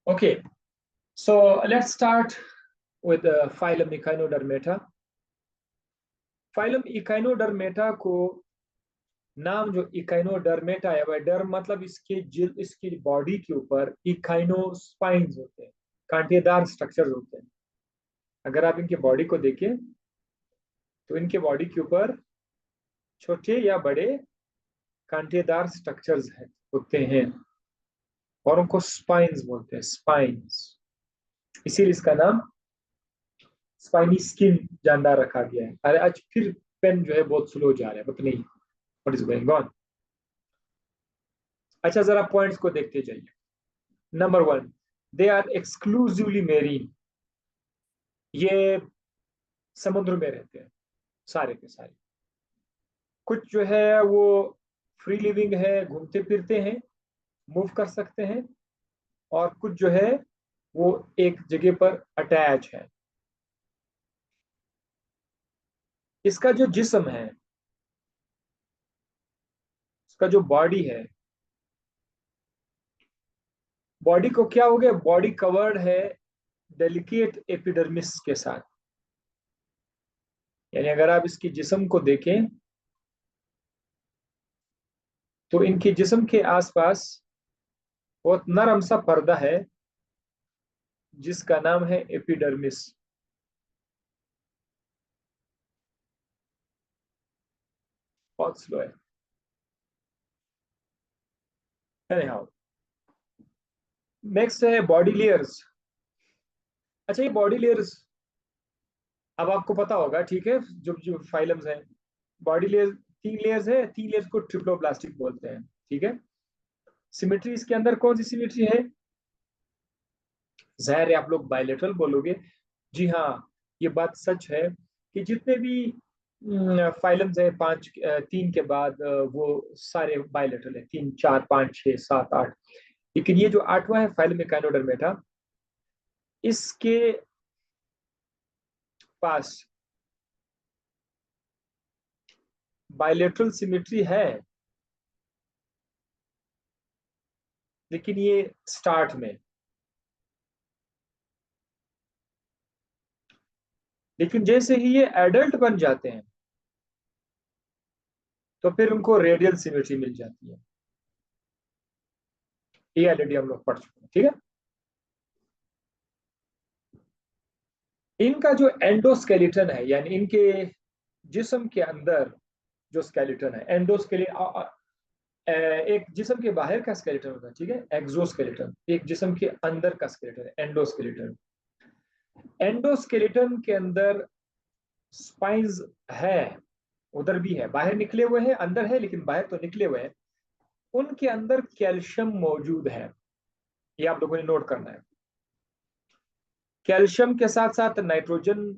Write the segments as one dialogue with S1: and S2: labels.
S1: Okay, so let's start with the phylum Echinodermata. Phylum Echinodermata को नाम जो Echinodermata है वह डर्म मतलब इसकी बॉडी के ऊपर इकाइनोस्पाइन्स होते हैं, कांटेदार स्ट्रक्चर्स होते हैं। अगर आप इनके बॉडी को देखें तो इनके बॉडी के ऊपर छोटे या बड़े कांटेदार स्ट्रक्चर्स होते हैं और उनको स्पाइन्स बोलते हैं, स्पाइन्स। इसीलिए इसका नाम स्पाइनी स्किन जानदार रखा गया है। अरे आज फिर पेन जो है बहुत स्लो जा रहा है, पता नहीं व्हाट इज गोइंग ऑन। अच्छा, जरा पॉइंट्स को देखते जाइए। Number 1, they are exclusively marine. ये समुद्र में रहते हैं सारे के सारे। कुछ जो है वो फ्री लिविंग है, घूमते फिरते हैं, मूव कर सकते हैं, और कुछ जो है वो एक जगह पर अटैच है। इसका जो जिस्म है, इसका जो बॉडी है, बॉडी को क्या हो गया, बॉडी कवर्ड है डेलिकेट एपिडर्मिस के साथ। यानी अगर आप इसकी जिस्म को देखें तो इनकी जिस्म के आसपास बहुत नरम सा पर्दा है जिसका नाम है एपिडर्मिस। बहुत स्लो है। एनीहाउ, नेक्स्ट है बॉडी लेयर्स। अच्छा, ये बॉडी लेयर्स अब आपको पता होगा, ठीक है। जो जो फाइलम्स हैं, बॉडी लेयर 3 लेयर्स है, 3 लेयर्स को ट्रिप्लोप्लास्टिक बोलते हैं, ठीक है। सिमेट्री इसके अंदर कौन सी सिमेट्री है? जाहिर है आप लोग बायलेटरल बोलोगे। जी हाँ, ये बात सच है कि जितने भी फाइलम्स है 3 के बाद वो सारे बायलेटरल है, 3 4 5 6 7 8। लेकिन ये जो 8वां है फाइलम एकाइनोडर्मेटा, इसके पास बायलेटरल सिमेट्री है, लेकिन ये स्टार्ट में। लेकिन जैसे ही ये एडल्ट बन जाते हैं तो फिर उनको रेडियल सिमेट्री मिल जाती है। ये ऑलरेडी हम लोग पढ़ चुके हैं, ठीक है। इनका जो एंडोस्केलेटन है, यानी इनके जिस्म के अंदर जो स्केलेटन है, एंडोस्केलेटन एक जिस्म के बाहर का स्केलेटन होता है, ठीक है। एक्सोस्केलेटन एक जिस्म के अंदर का स्केलेटन है, एंडोस्केलेटन। एंडोस्केलेटन के अंदर स्पाइंस है, उधर भी है, बाहर निकले हुए हैं, अंदर है लेकिन बाहर तो निकले हुए हैं। उनके अंदर कैल्शियम मौजूद है, ये आप लोगों ने नोट करना है। कैल्शियम के साथ साथ नाइट्रोजन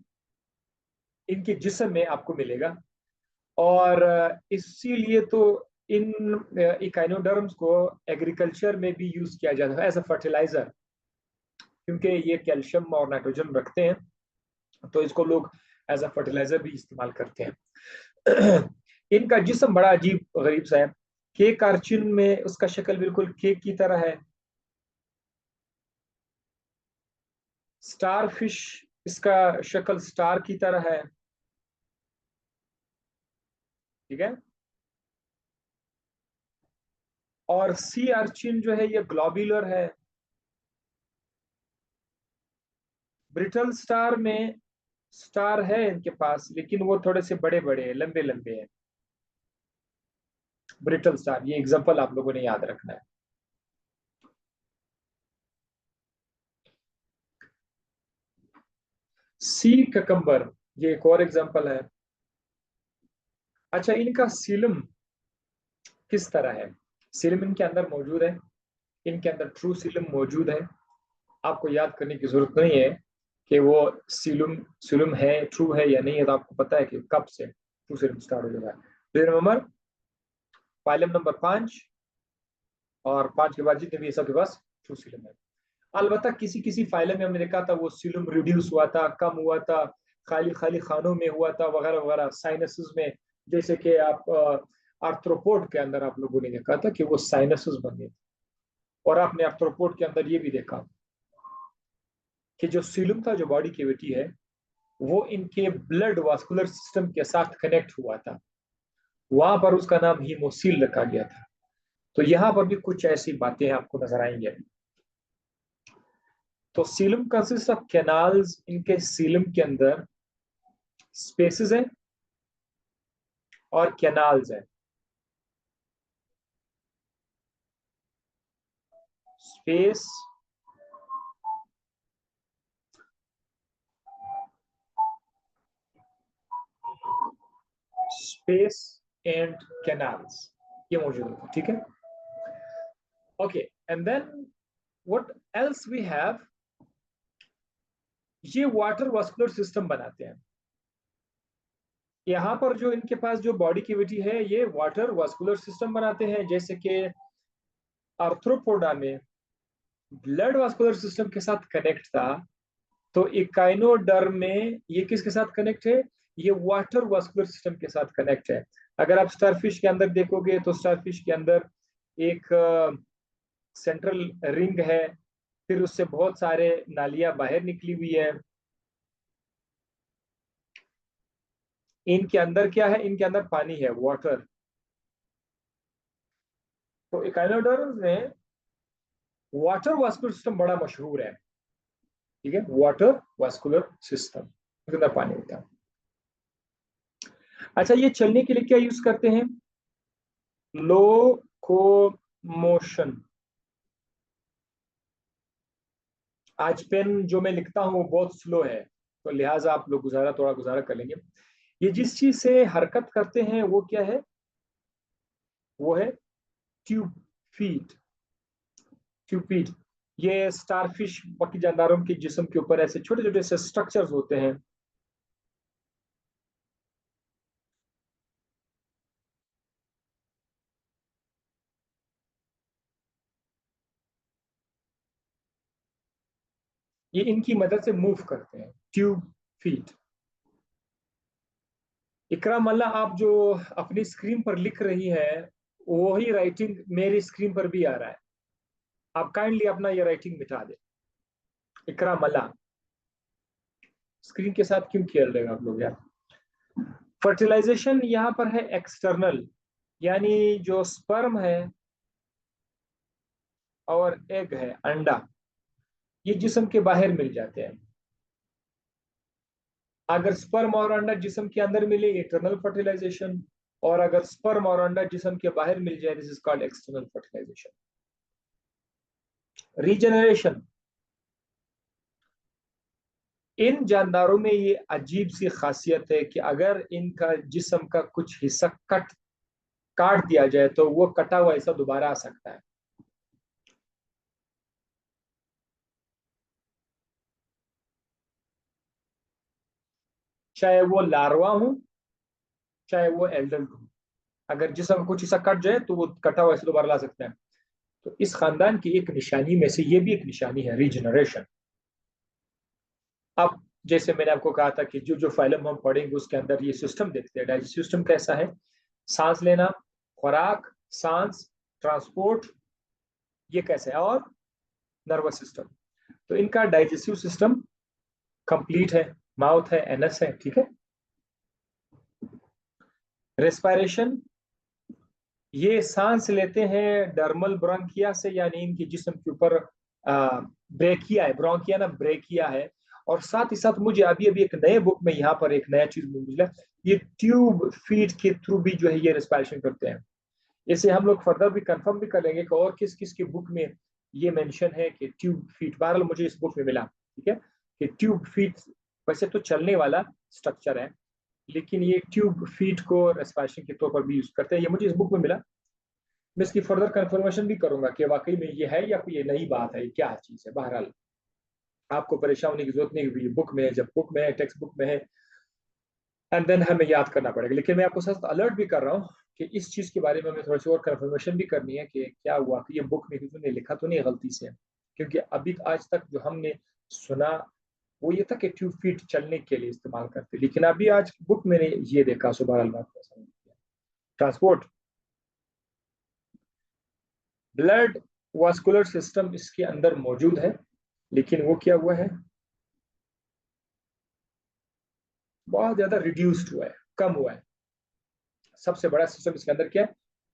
S1: इनके जिस्म में आपको मिलेगा, और इसीलिए तो इन इकाइनोडर्म्स को एग्रीकल्चर में भी यूज किया जाता है एज अ फर्टिलाइजर, क्योंकि ये कैल्शियम और नाइट्रोजन रखते हैं, तो इसको लोग एज अ फर्टिलाइजर भी इस्तेमाल करते हैं। इनका जिस्म बड़ा अजीब गरीब सा है। केक आर्चिन में उसका शक्ल बिल्कुल केक की तरह है। स्टार फिश, इसका शक्ल स्टार की तरह है, ठीक है। और सी अर्चिन जो है ये ग्लोब्यूलर है। ब्रिटल स्टार में स्टार है इनके पास, लेकिन वो थोड़े से बड़े बड़े हैं, लंबे लंबे हैं। ब्रिटल स्टार, ये एग्जांपल आप लोगों ने याद रखना है। सी ककम्बर, ये एक और एग्जांपल है। अच्छा, इनका सीलम किस तरह है? सीलम इनके अंदर मौजूद है, इनके अंदर ट्रू सीलम मौजूद है। आपको याद करने की जरूरत नहीं है कि वो सीलम सीलम है, ट्रू है या नहीं है, तो आपको पता है कि कब से ट्रू सीलम स्टार्ट हो जाता है। रिमेंबर, फाइलम नंबर 5 और 5 के बाद जितने भी सबके पास ट्रू सीलम है। अलबत्ता किसी किसी फाइलम में हमने देखा था वो सीलम रिड्यूस हुआ था, कम हुआ था, खाली खाली खानों में हुआ था, वगैरह वगैरह, साइनसेस में। जैसे कि आप आर्थ्रोपोड के अंदर आप लोगों ने देखा था कि वो साइनसेस बन गए, और आपने आर्थ्रोपोड के अंदर ये भी देखा कि जो सीलम था, जो बॉडी कैविटी है, वो इनके ब्लड वास्कुलर सिस्टम के साथ कनेक्ट हुआ था। वहां पर उसका नाम हीमोसील रखा गया था। तो यहाँ पर भी कुछ ऐसी बातें आपको नजर आएंगे। तो सीलम कंसिस्ट ऑफ कैनाल्स, इनके सीलम के अंदर स्पेसेस हैं और कैनाल्स हैं। स्पेस स्पेस एंड कैनाल्स, ये मौजूद होता है, ठीक है। Okay, and then what else we have, ये वाटर वास्कुलर सिस्टम बनाते हैं। यहाँ पर जो इनके पास जो बॉडी कैविटी है, ये वाटर वास्कुलर सिस्टम बनाते हैं। जैसे कि आर्थ्रोपोडा में ब्लड वास्कुलर सिस्टम के साथ कनेक्ट था, तो इकाइनोडर्म में ये किसके साथ कनेक्ट है? ये वाटर वास्कुलर सिस्टम के साथ कनेक्ट है। अगर आप स्टारफिश के अंदर देखोगे तो स्टारफिश के अंदर एक सेंट्रल रिंग है, फिर उससे बहुत सारे नालियां बाहर निकली हुई है। इनके अंदर क्या है? इनके अंदर पानी है, वाटर। तो इकाइनोडर्म में वाटर वास्कुलर सिस्टम बड़ा मशहूर है, ठीक है, वाटर वास्कुलर सिस्टम, इसके अंदर पानी होता है। अच्छा, ये चलने के लिए क्या यूज करते हैं? लोकोमोशन। आज पेन जो मैं लिखता हूँ वो बहुत स्लो है, तो लिहाजा आप लोग थोड़ा गुजारा कर लेंगे। ये जिस चीज से हरकत करते हैं वो क्या है? वो है ट्यूब फीट। ट्यूब फीट, ये स्टारफिश बाकी जानदारों के जिस्म के ऊपर ऐसे छोटे छोटे से स्ट्रक्चर्स होते हैं। ये इनकी मदद से मूव करते हैं, ट्यूब फीट। इकरा मल्ला, आप जो अपनी स्क्रीन पर लिख रही है, वही राइटिंग मेरी स्क्रीन पर भी आ रहा है। आप काइंडली अपना ये राइटिंग मिटा दे। इकरा मल्ला, स्क्रीन के साथ क्यों खेल रहे हो आप लोग यार? फर्टिलाइजेशन यहाँ पर है एक्सटर्नल, यानी जो स्पर्म है और एग है, अंडा, ये जिस्म के बाहर मिल जाते हैं। अगर स्पर्म और अंडा जिस्म के अंदर मिले, इंटरनल फर्टिलाइजेशन। और अगर स्पर्म और अंडा जिस्म के बाहर मिल जाए, this is called external fertilization. Regeneration, इन जानदारों में ये अजीब सी खासियत है कि अगर इनका जिस्म का कुछ हिस्सा काट दिया जाए तो वो कटा हुआ हिस्सा दोबारा आ सकता है। चाहे वो लार्वा हो, चाहे वो एडल्ट हो, अगर जिस्म का कुछ हिस्सा कट जाए तो वो कटा हुआ हिस्सा दोबारा ला सकता है। तो इस खानदान की एक निशानी में से ये भी एक निशानी है, रीजनरेशन। अब जैसे मैंने आपको कहा था कि जो जो फाइलम हम पढ़ेंगे उसके अंदर ये सिस्टम देखते हैं। डाइजेस्टिव सिस्टम कैसा है? सांस लेना, खुराक, सांस, ट्रांसपोर्ट, ये कैसे है? और नर्वस सिस्टम। तो इनका डाइजेस्टिव सिस्टम कंप्लीट है, माउथ है, एनस है, ठीक है। रेस्पिरेशन, ये सांस लेते हैं डर्मल ब्रोंकिया से, यानी इनके जिस्म के ऊपर ब्रेकिया है, ब्रोंकिया ना ब्रेकिया है। और साथ ही साथ मुझे अभी अभी एक नए बुक में यहाँ पर एक नया चीज मिला, ये ट्यूब फीट के थ्रू भी जो है ये रेस्पिरेशन करते हैं। इसे हम लोग फर्दर भी कंफर्म भी कर लेंगे कि और किस किस की बुक में ये मेंशन है कि ट्यूब फीट। बहरहाल मुझे इस बुक में मिला, ठीक है, कि ट्यूब फीट वैसे तो चलने वाला स्ट्रक्चर है, लेकिन ये ट्यूब फीट को रेस्पिरेशन के तौर पर भी यूज करते हैं। ये मुझे इस बुक में मिला। मैं इसकी फर्दर कंफर्मेशन भी करूंगा कि वाकई में ये है या कोई ये नई बात है, क्या चीज है। बहरहाल आपको परेशान होने की जरूरत नहीं हुई, बुक में है, जब बुक में है, टेक्स्ट बुक में है, एंड देन हमें याद करना पड़ेगा। लेकिन मैं आपको साथ अलर्ट भी कर रहा हूँ कि इस चीज के बारे में हमें थोड़ी सी और कंफर्मेशन भी करनी है कि क्या हुआ, कि ये बुक में किसी ने लिखा तो नहीं गलती से। क्योंकि अभी आज तक जो हमने सुना वो ये था कि ट्यूब फीट चलने के लिए इस्तेमाल करते, लेकिन अभी आज बुक मैंने ये देखा, सुबह बात ट्रांसपोर्ट। ब्लड वास्कुलर सिस्टम इसके अंदर मौजूद है, लेकिन वो क्या हुआ है? बहुत ज्यादा रिड्यूस्ड हुआ है, कम हुआ है। सबसे बड़ा सिस्टम इसके अंदर क्या है?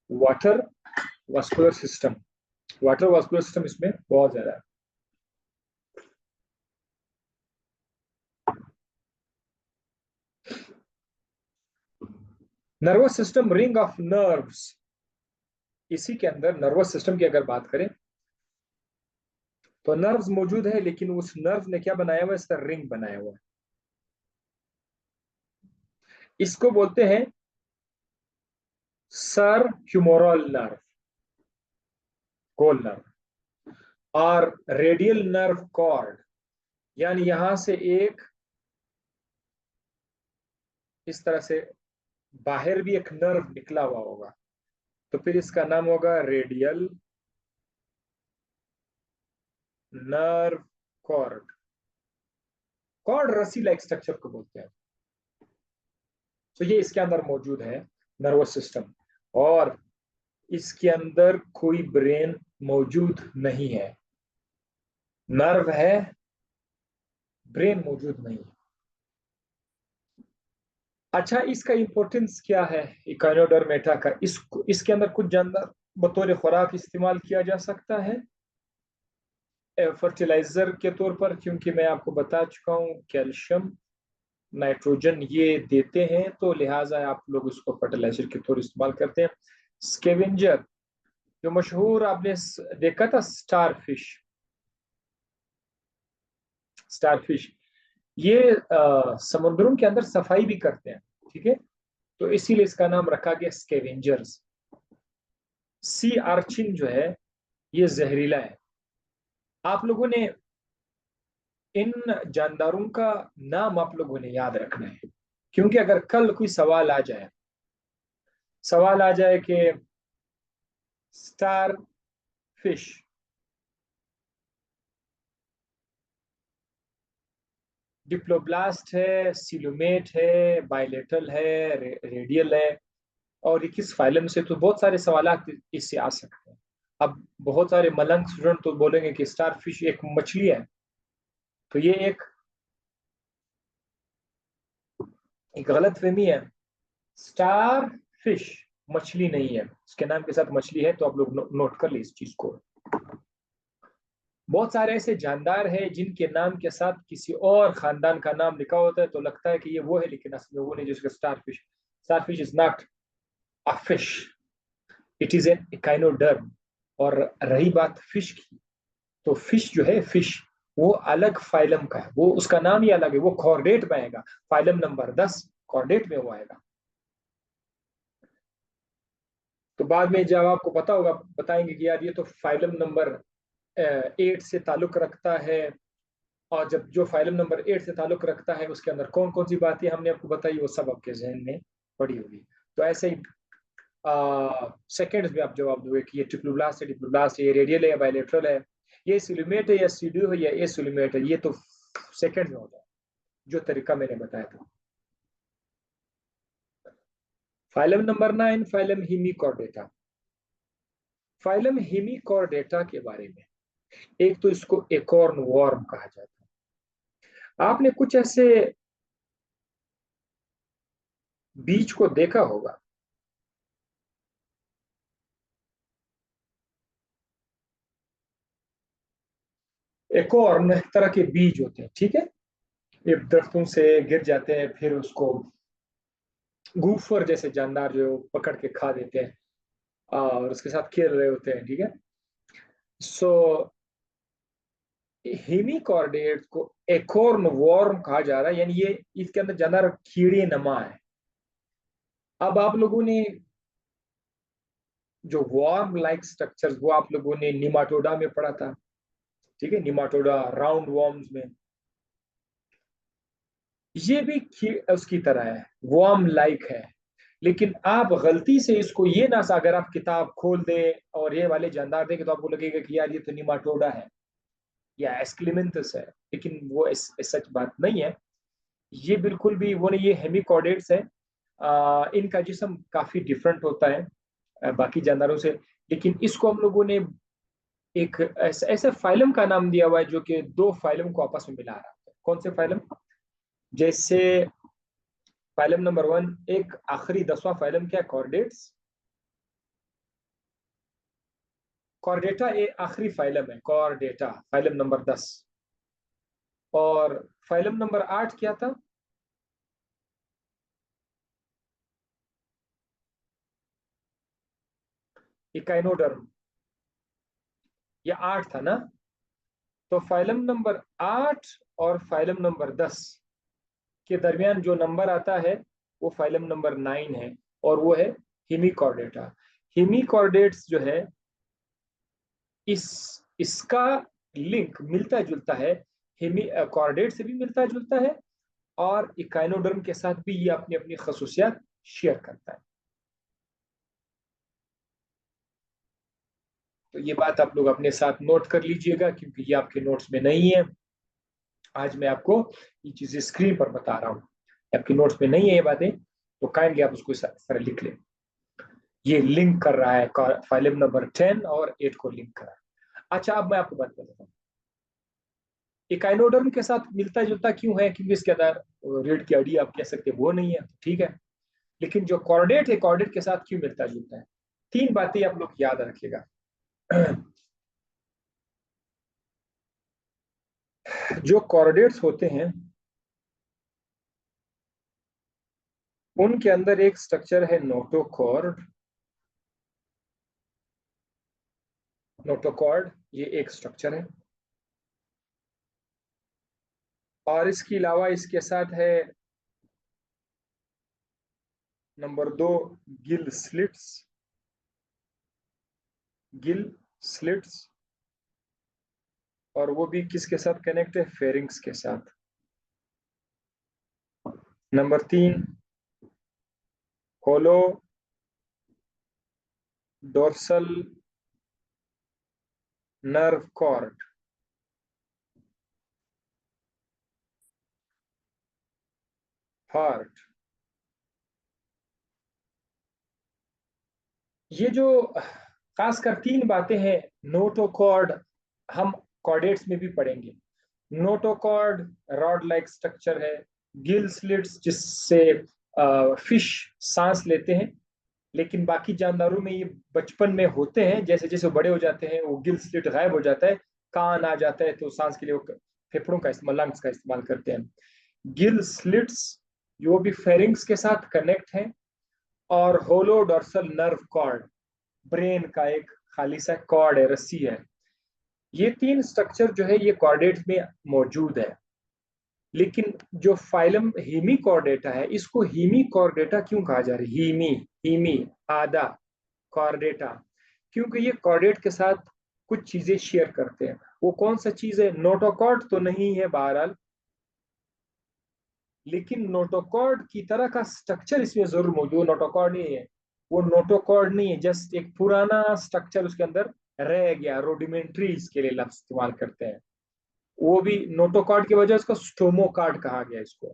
S1: Water vascular system. Water vascular system इसमें बहुत ज्यादा है। Nervous system, ring of nerves. इसी के अंदर नर्वस सिस्टम की अगर बात करें तो नर्व्स मौजूद है, लेकिन उस नर्व ने क्या बनाया हुआ है? इसका रिंग बनाया हुआ है। इसको बोलते हैं सर ह्यूमोरल नर्व, गोल नर्व, और रेडियल नर्व कॉर्ड, यानी यहां से एक इस तरह से बाहर भी एक नर्व निकला हुआ होगा, तो फिर इसका नाम होगा रेडियल नर्व कॉर्ड। कॉर्ड रस्सी लाइक स्ट्रक्चर को बोलते हैं। तो ये इसके अंदर मौजूद है, नर्वस सिस्टम। और इसके अंदर कोई ब्रेन मौजूद नहीं है। नर्व है, ब्रेन मौजूद नहीं है। अच्छा, इसका इंपॉर्टेंस क्या है इकाइनोडर्मेटा का? इसके अंदर कुछ जानवर बतौर खुराक इस्तेमाल किया जा सकता है, फर्टिलाइजर के तौर पर, क्योंकि मैं आपको बता चुका हूँ कैल्शियम नाइट्रोजन ये देते हैं, तो लिहाजा आप लोग उसको फर्टिलाइजर के तौर इस्तेमाल करते हैं। स्केवेंजर, जो मशहूर आपने देखा था स्टार फिश, स्टार फिश ये समुद्रों के अंदर सफाई भी करते हैं, ठीक है, तो इसीलिए इसका नाम रखा गया स्केवेंजर्स। सी आर्चिन जो है ये जहरीला है। आप लोगों ने इन जानदारों का नाम आप लोगों ने याद रखना है, क्योंकि अगर कल कोई सवाल आ जाए कि स्टार फिश डिप्लोब्लास्ट है, सिलोमेट है, बाइलेटरल है, रेडियल है, और ये किस फाइलम से, तो बहुत सारे सवाल इससे आ सकते हैं। अब बहुत सारे मलंग स्टूडेंट तो बोलेंगे कि स्टार फिश एक मछली है, तो ये एक गलत फहमी है। स्टार फिश मछली नहीं है, उसके नाम के साथ मछली है, तो आप लोग नोट कर ली इस चीज को। बहुत सारे ऐसे जानदार हैं जिनके नाम के साथ किसी और खानदान का नाम लिखा होता है, तो लगता है कि ये वो है, लेकिन असल में वो नहीं। जिसका star fish is not a fish, it is an echinoderm. और रही बात फिश की, तो फिश जो है, फिश वो अलग फाइलम का है, वो उसका नाम ही अलग है, वो कॉर्डेट में आएगा, फाइलम नंबर 10 कॉर्डेट में वो आएगा। तो बाद में जब आपको पता होगा बताएंगे कि यार ये तो फाइलम नंबर 8 से ताल्लुक रखता है, और जब जो फाइलम नंबर 8 से ताल्लुक रखता है उसके अंदर कौन कौन सी बातें हमने आपको बताई, वो सब आपके जहन में पड़ी होगी। तो ऐसे ही सेकेंड्स में आप जवाब दोगे कि ये ट्रिप्लोब्लास्ट है, ये रेडियल है या बायलेटरल है, ये सिलुमेट है या सीडियो है या ए सिलुमेट है, ये तो सेकेंड में होता है, जो तरीका मैंने बताया था। Phylum number 9, phylum Hemichordata. Phylum Hemichordata के बारे में, एक तो इसको एकॉर्न वॉर्म कहा जाता है। आपने कुछ ऐसे बीज को देखा होगा, एकॉर्न एक तरह के बीज होते हैं, ठीक है, ये दरख्तों से गिर जाते हैं, फिर उसको गूफर जैसे जानदार जो पकड़ के खा देते हैं और उसके साथ खेल रहे होते हैं, ठीक है। सो हेमिकॉर्डेट को एकॉर्न वॉर्म कहा जा रहा है, यानी ये इसके अंदर जानदार कीड़े नमा है। अब आप लोगों ने जो वॉर्म लाइक स्ट्रक्चर्स, वो आप लोगों ने निमाटोडा में पढ़ा था, ठीक है, निमाटोडा राउंड वॉर्म्स में, ये भी उसकी तरह है, वॉर्म लाइक है। लेकिन आप गलती से इसको ये ना, अगर आप किताब खोल दे और ये वाले जानदार देंगे तो आपको लगेगा कि यार ये तो निमाटोडा है या एस्क्लिमेंथस है, लेकिन वो सच बात नहीं है। ये बिल्कुल भी वो नहीं, ये हेमिकॉर्डेट्स है। इनका जिस्म काफी डिफरेंट होता है बाकी जानदारों से, लेकिन इसको हम लोगों ने एक ऐसे फाइलम का नाम दिया हुआ है जो कि दो फाइलम को आपस में मिला रहा है। कौन से फाइलम? जैसे फाइलम नंबर 1, एक आखिरी 10वां फाइलम क्या है? कॉर्डेट्स। कॉर्डेटा एक आखिरी फाइलम है, कॉर्डेटा फाइलम नंबर 10। और फाइलम नंबर 8 क्या था? इकाइनोडर्म। ये 8 था ना? तो फाइलम नंबर 8 और फाइलम नंबर 10 के दरमियान जो नंबर आता है वो फाइलम नंबर 9 है, और वो है हिमिकॉर्डेटा। हिमिकॉर्डेट्स जो है, इस इसका लिंक मिलता जुलता है, हिमी कॉर्डेट से भी मिलता जुलता है, और इकाइनोडर्म के साथ भी ये अपनी अपनी खसूसियात शेयर करता है। तो ये बात आप लोग अपने साथ नोट कर लीजिएगा, क्योंकि ये आपके नोट्स में नहीं है। आज मैं आपको ये चीजें स्क्रीन पर बता रहा हूँ, आपके नोट्स में नहीं है ये बातें, तो काइंडली आप उसको इस तरह लिख लें। ये लिंक कर रहा है, फाइलम नंबर 10 और 8 को लिंक कर रहा है। अच्छा, अब मैं आपको बात बताता हूँ इकाइनोडर्म के साथ मिलता जुलता क्यों है, क्योंकि इसके अंदर रीढ़ की हड्डी आप कह सकते हैं वो नहीं है, ठीक है। लेकिन जो कॉर्डेट है, कॉर्डेट के साथ क्यों मिलता जुलता है? 3 बातें आप लोग याद रखिएगा। जो कॉर्डेट्स होते हैं उनके अंदर एक स्ट्रक्चर है नोटोकॉर्ड। नोटोकॉर्ड ये एक स्ट्रक्चर है, और इसके अलावा इसके साथ है number 2, Gill slits. Gill slits, और वो भी किसके साथ कनेक्ट है? फेरिंग्स के साथ। नंबर 3, होलो डोर्सल नर्व कॉर्ड। हार्ट। ये जो खासकर 3 बातें हैं, नोटोकॉर्ड हम कॉर्डेट्स में भी पढ़ेंगे। नोटोकॉर्ड रॉड लाइक स्ट्रक्चर है। गिल स्लिट्स जिससे फिश सांस लेते हैं, लेकिन बाकी जानदारों में ये बचपन में होते हैं, जैसे जैसे बड़े हो जाते हैं वो गिल स्लिट गायब हो जाता है, कान आ जाता है, तो सांस के लिए वो फेफड़ों का इस्तेमाल, लंग्स का इस्तेमाल करते हैं। गिल स्लिट्स जो भी फेरिंग्स के साथ कनेक्ट है, और होलो डॉर्सल नर्व कॉर्ड ब्रेन का एक खाली सा कॉर्ड है, रस्सी है। ये 3 स्ट्रक्चर जो है ये कॉर्डेट्स में मौजूद है। लेकिन जो फाइलम हीमी कॉर्डेटा है, इसको हीमी कॉर्डेटा क्यों कहा जा रहा है? हीमी, हीमी आधा कॉर्डेटा, क्योंकि ये कॉर्डेट के साथ कुछ चीजें शेयर करते हैं। वो कौन सा चीज है? नोटोकॉर्ड तो नहीं है बहरहाल, लेकिन नोटोकॉर्ड की तरह का स्ट्रक्चर इसमें जरूर मौजूद। नोटोकॉर्ड नहीं है, वो नोटोकॉर्ड नहीं है, जस्ट एक पुराना स्ट्रक्चर उसके अंदर रह गया, रोडिमेंट्री इसके लिए लफ्ज इस्तेमाल करते हैं। वो भी नोटोकॉर्ड की वजह उसको स्टोमोकार्ड कहा गया। इसको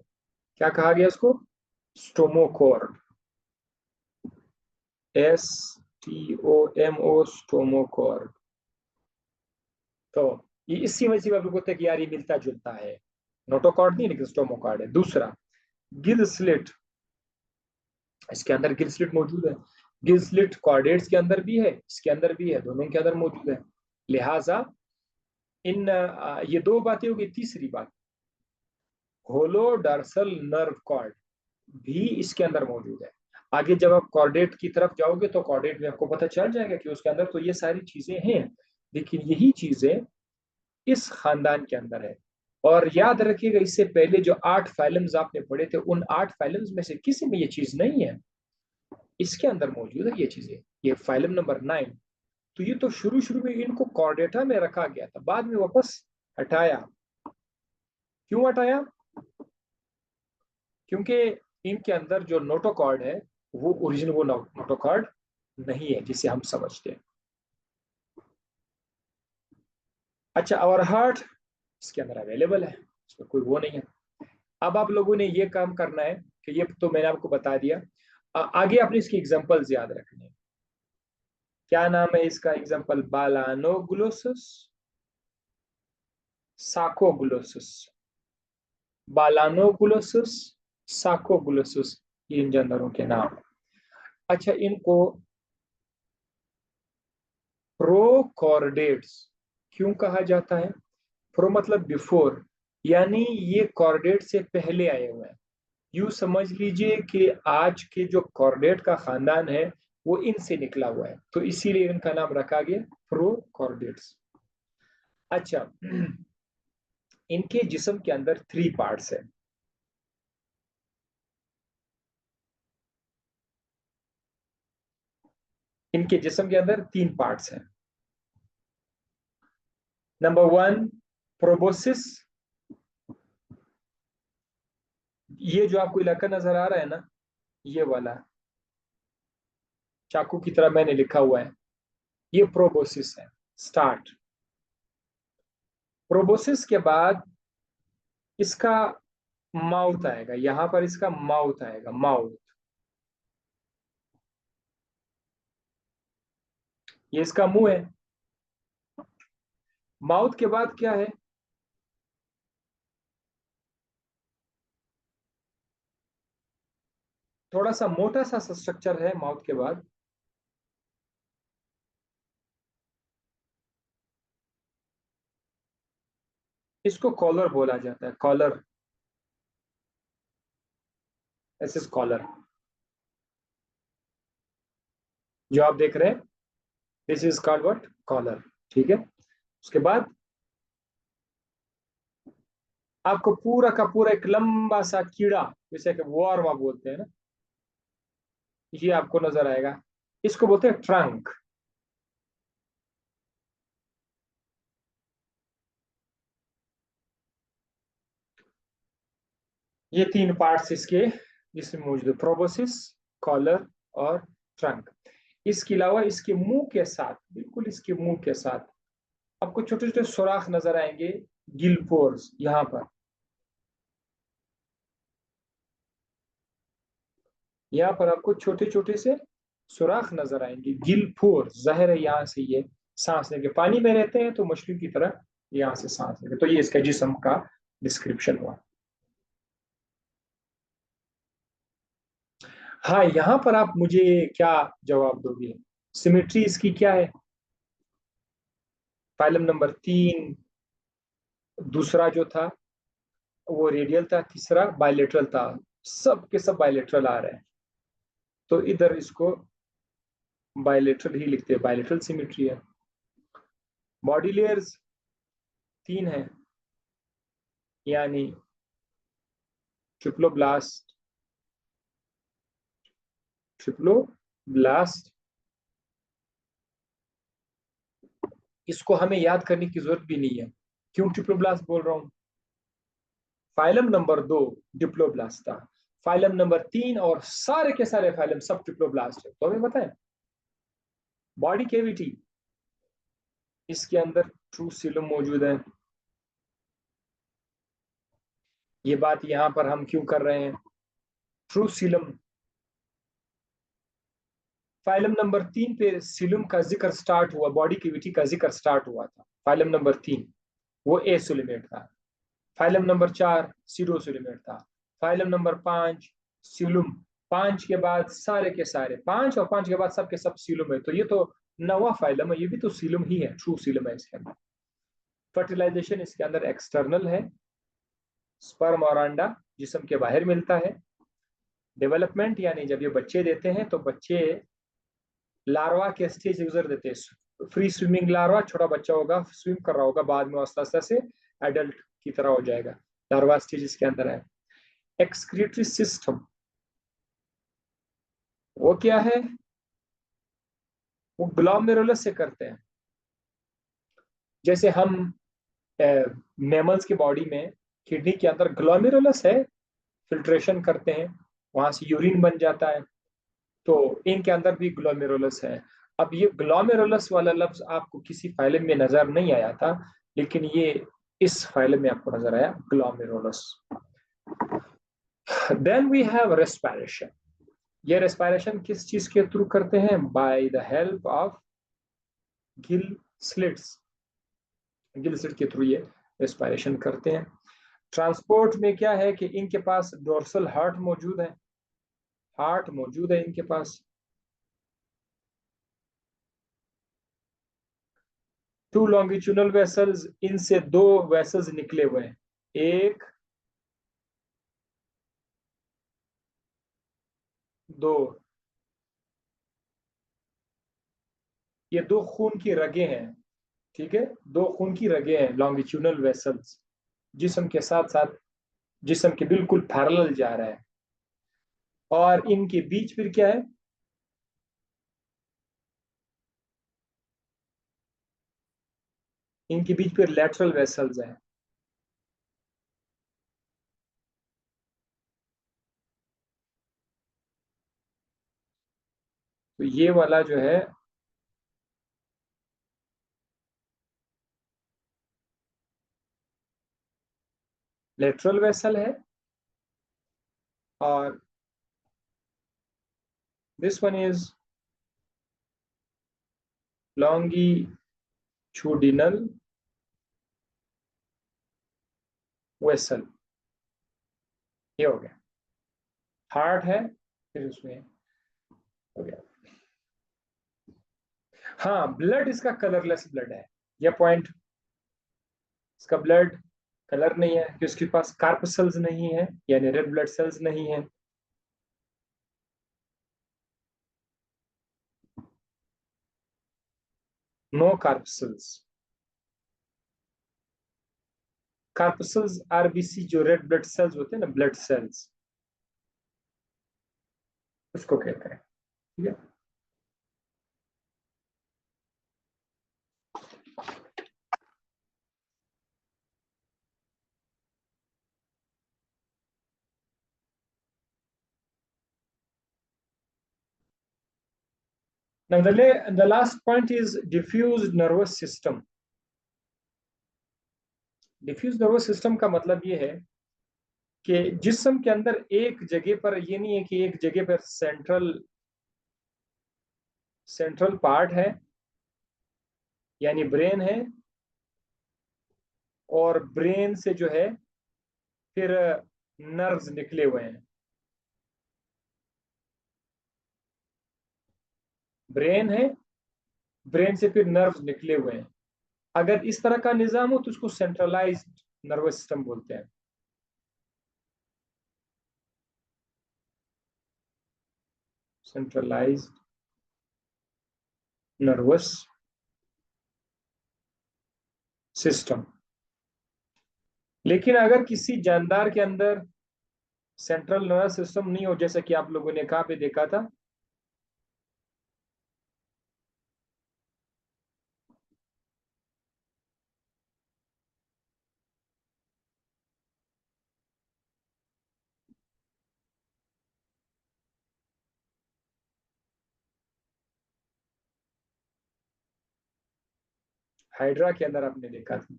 S1: क्या कहा गया? इसको स्टोमोकॉर्ड, STOMO, स्टोमोकॉर्ड। तो ये इसी वजह से आप लोग होता है कि यार ये मिलता जुलता है, नोटोकॉर्ड नहीं लेकिन स्टोमोकॉर्ड है। दूसरा, गिल स्लिट, इसके अंदर गिल स्लिट मौजूद है। गिल स्लिट कॉर्डेट्स के अंदर भी है, इसके अंदर भी है, दोनों के अंदर मौजूद है। लिहाजा इन ये 2 बातें होगी। तीसरी बात, होलो डर्सल नर्व कॉर्ड भी इसके अंदर मौजूद है। आगे जब आप कॉर्डेट की तरफ जाओगे तो कॉर्डेट में आपको पता चल जाएगा कि उसके अंदर तो ये सारी चीजें हैं, लेकिन यही चीजें इस खानदान के अंदर है। और याद रखिएगा, इससे पहले जो 8 फाइलम्स आपने पढ़े थे, उन 8 फाइलम्स में से किसी में ये चीज नहीं है, इसके अंदर मौजूद है ये चीजें। ये फाइलम नंबर 9। तो ये तो शुरू शुरू में इनको कॉर्डेटा में रखा गया था, बाद में वापस हटाया। क्यों हटाया? क्योंकि इनके अंदर जो नोटोकॉर्ड है वो ओरिजिनल वो नोटोकॉर्ड नहीं है जिसे हम समझते हैं। अच्छा, और हार्ट इसके अंदर अवेलेबल है, इसमें कोई वो नहीं है। अब आप लोगों ने ये काम करना है कि ये तो मैंने आपको बता दिया, आगे आपने इसकी एग्जांपल्स याद रखने हैं। क्या नाम है इसका एग्जांपल? बालानोग्लोसस, साकोग्लोसस। बालानोग्लोसस, साकोग्लोसस, ये इन जानवरों के नाम। अच्छा, इनको प्रोकॉर्डेट्स क्यों कहा जाता है? प्रो मतलब बिफोर, यानी ये कॉर्डेट से पहले आए हुए हैं। यूं समझ लीजिए कि आज के जो कॉर्डेट का खानदान है वो इनसे निकला हुआ है, तो इसीलिए इनका नाम रखा गया प्रोकॉर्डेट्स। अच्छा, इनके जिस्म के अंदर 3 पार्ट्स है। इनके जिस्म के अंदर 3 पार्ट्स हैं। Number 1, proboscis. ये जो आपको इलाका नजर आ रहा है ना, ये वाला चाकू की तरह मैंने लिखा हुआ है, ये प्रोबोसिस है। स्टार्ट। प्रोबोसिस के बाद इसका माउथ आएगा, यहां पर इसका माउथ आएगा, माउथ। ये इसका मुंह है। माउथ के बाद क्या है? थोड़ा सा मोटा सा स्ट्रक्चर है माउथ के बाद। इसको कॉलर बोला जाता है, कॉलर। दिस इज कॉलर, जो आप देख रहे हैं, this is called what, collar. ठीक है। उसके बाद आपको पूरा का पूरा एक लंबा सा कीड़ा, जैसे कि वॉर्मा बोलते हैं ना, ये आपको नजर आएगा। इसको बोलते हैं ट्रंक। ये 3 पार्ट्स इसके जिसमें मौजूद है, प्रोबोसिस, कॉलर और ट्रंक। इसके अलावा इसके मुंह के साथ, बिल्कुल इसके मुंह के साथ आपको छोटे छोटे सुराख नजर आएंगे, गिल पोर्स। यहाँ पर, यहाँ पर आपको छोटे छोटे से सुराख नजर आएंगे, गिल पोर्स। जाहिर है यहाँ से ये सांस लेके, पानी में रहते हैं तो मछली की तरह यहाँ से सांस लेते। तो ये इसका जिस्म का डिस्क्रिप्शन हुआ। हाँ, यहाँ पर आप मुझे क्या जवाब दोगे? सिमेट्री इसकी क्या है? फाइलम नंबर 3, दूसरा जो था वो रेडियल था, तीसरा बायलेटरल था। सब के सब बायलेटरल आ रहे हैं, तो इधर इसको बायलेटरल ही लिखते हैं, बायलेटरल सिमेट्री है। बॉडी लेयर्स 3 है, यानी ट्रिप्लोब्लास्ट, ट्रिप्लोब्लास्ट। इसको हमें याद करने की जरूरत भी नहीं है। क्यों ट्रिप्लोब्लास्ट बोल रहा हूँ? फाइलम नंबर 2 डिप्लोब्लास्ट था, फाइलम नंबर 3 और सारे के सारे फाइलम सब ट्रिप्लोब्लास्ट है। तो हमें पता है बॉडी कैविटी, इसके अंदर ट्रू सीलम मौजूद है। ये बात यहां पर हम क्यों कर रहे हैं? ट्रू सीलम, फाइलम नंबर 3 पे सीलम का जिक्र स्टार्ट हुआ, बॉडी कैविटी का जिक्र स्टार्ट हुआ था। फाइलम नंबर 3 वो ए सुलिमेट था। फाइलम नंबर 4 सीरो सुलिमेट था। Phylum number 5 सीलुम। 5 के बाद सारे के सारे, 5 और 5 के बाद सब के सब सीलुम है, तो ये तो नवा फाइलम है, ये भी तो सीलुम ही है, ट्रू सीलम है इसके अंदर। फर्टिलाइजेशन इसके अंदर एक्सटर्नल है, स्पर्म और अंडा जिस्म के बाहर मिलता है। डेवलपमेंट, यानी जब ये बच्चे देते हैं तो बच्चे लार्वा के स्टेज गुजर देते हैं। फ्री स्विमिंग लार्वा, छोटा बच्चा होगा, स्विम कर रहा होगा, बाद में आस्ता आस्ता से एडल्ट की तरह हो जाएगा। लार्वा स्टेज इसके अंदर है। एक्सक्रीटरी सिस्टम, वो क्या है? वो ग्लोमेरुलस से करते हैं। जैसे हम मैमल्स की बॉडी में किडनी के अंदर ग्लोमेरुलस है, फिल्ट्रेशन करते हैं, वहां से यूरिन बन जाता है, तो इनके अंदर भी ग्लोमेरुलस है। अब ये ग्लोमेरुलस वाला लफ्ज आपको किसी फाइलम में नजर नहीं आया था, लेकिन ये इस फाइलम में आपको नजर आया, glomerulus. Then we have respiration. ये रेस्पिरेशन किस चीज के थ्रू करते हैं? By the help of gill slits. Gill slit के थ्रू ये रेस्पिरेशन करते हैं। ट्रांसपोर्ट में क्या है कि इनके पास डोर्सल हार्ट मौजूद है, हार्ट मौजूद है इनके पास। टू लॉन्गिट्यूडनल वेसल्स, इनसे दो वेसल्स निकले हुए हैं, एक दो, ये दो खून की रगें हैं, ठीक है, दो खून की रगें हैं लॉन्गिट्यूडनल वेसल्स, जिस्म के साथ साथ, जिस्म के बिल्कुल पैरेलल जा रहा है। और इनके बीच फिर क्या है, इनके बीच फिर लेटरल वेसल्स हैं। तो ये वाला जो है लेटरल वेसल है, और this one is longitudinal vessel. ये हो गया, हार्ट है, फिर उसमें हो गया। हाँ, ब्लड इसका कलरलेस ब्लड है, यह पॉइंट, इसका ब्लड कलर नहीं है कि उसके पास कार्पसेल्स नहीं है, यानी रेड ब्लड सेल्स नहीं है। नो कार्पसेल्स, कार्पसेल्स आरबीसी जो रेड ब्लड सेल्स होते हैं ना, ब्लड सेल्स, उसको कहते हैं, ठीक है। Now the last point is diffuse nervous system. Diffuse nervous system का मतलब ये है कि जिस्म के अंदर एक जगह पर, ये नहीं है कि एक जगह पर सेंट्रल सेंट्रल पार्ट है, यानी ब्रेन है, और ब्रेन से जो है फिर नर्व्स निकले हुए हैं। ब्रेन है, ब्रेन से फिर नर्व्स निकले हुए हैं। अगर इस तरह का निजाम हो तो उसको सेंट्रलाइज्ड नर्वस सिस्टम बोलते हैं। Centralised nervous system. लेकिन अगर किसी जानदार के अंदर सेंट्रल नर्वस सिस्टम नहीं हो, जैसे कि आप लोगों ने कहाँ पे देखा था, हाइड्रा के अंदर आपने देखा था।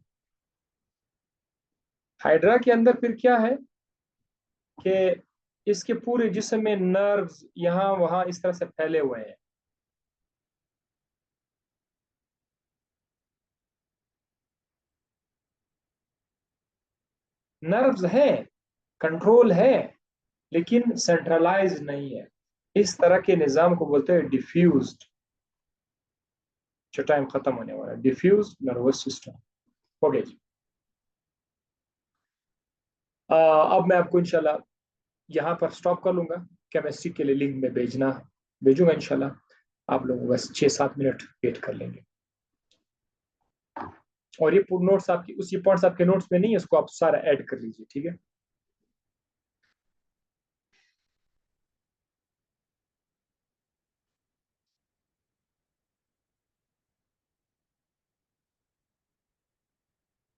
S1: हाइड्रा के अंदर फिर क्या है कि इसके पूरे जिस्म में नर्व्स यहाँ वहां इस तरह से फैले हुए हैं। नर्व्स हैं, कंट्रोल है, लेकिन सेंट्रलाइज नहीं है। इस तरह के निजाम को बोलते हैं डिफ्यूज्ड। जो टाइम खत्म होने वाला है, डिफ्यूज नर्वस सिस्टम हो गया जी। अब मैं आपको इंशाल्लाह यहाँ पर स्टॉप कर लूंगा। केमिस्ट्री के लिए लिंक में भेजूंगा इंशाल्लाह। आप लोग बस 6-7 मिनट वेट कर लेंगे। और ये नोट्स आपकी, उसी पॉइंट्स आपके नोट्स में नहीं है, उसको आप सारा ऐड कर लीजिए, ठीक है।